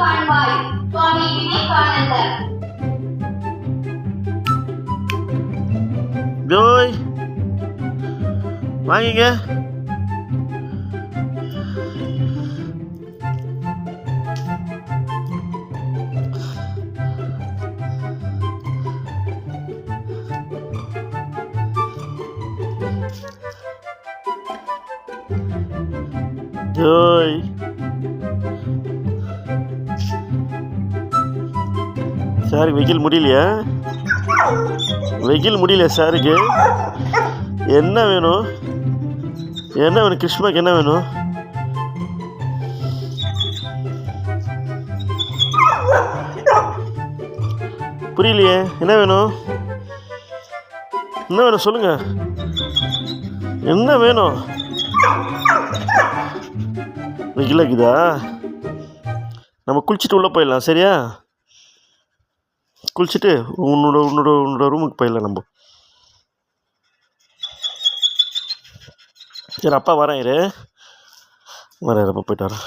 காண்பாய். சுவாமி விவேகானந்தர். ஜோய் வாங்கிங்க. Joy sir வெயில் முடியலையா? வெயில் முடியல சாருக்கு. என்ன வேணும்? என்ன வேணும் கிருஷ்ணாக்கு? என்ன வேணும்? புரியலையே. என்ன வேணும்? என்ன வேணும் சொல்லுங்க. என்ன வேணும்? வெயில் இருக்குதா? நம்ம குளிச்சுட்டு உள்ளே போயிடலாம். சரியா? குளிச்சுட்டு உன்னோட ரூமுக்கு போயிடலாம் நம்ம. சரி அப்பா வரேன். வரேன் அப்பா போயிட்டு வரேன்.